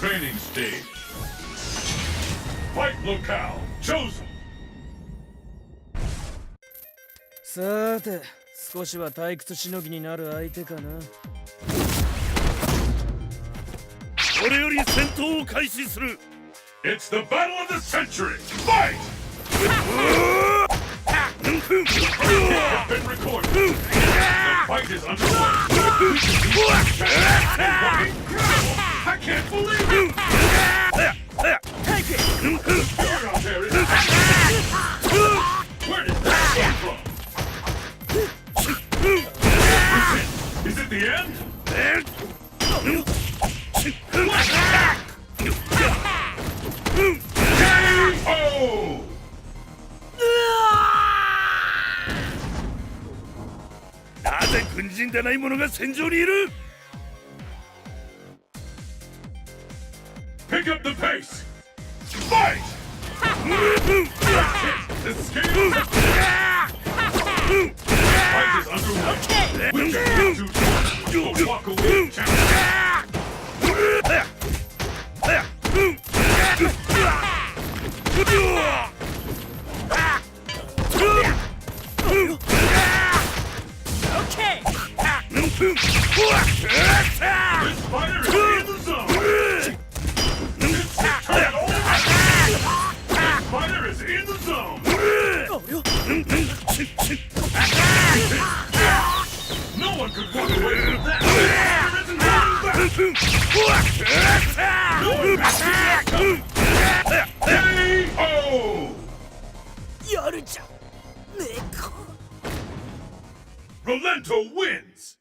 Training stage. Fight locale chosen. さて、少しは退屈しのぎになる相手かな。これより戦闘を開始する。 It's the battle of the century. Fight! Has been recorded. The fight is underway. I can't believe it. Take it! You're out there, isn't it? Where did that come from? Is it the end? KO! なぜ軍人でない者が戦場にいる。 Pick up the pace! Fight! The scales have fight is underway. We can do you'll walk away, champion. Okay! This fighter is in the zone. This fighter is in the zone. No one could walk away from that. There isn't coming back. No one can see that coming. KO! やるじゃん、猫。 Rolento wins!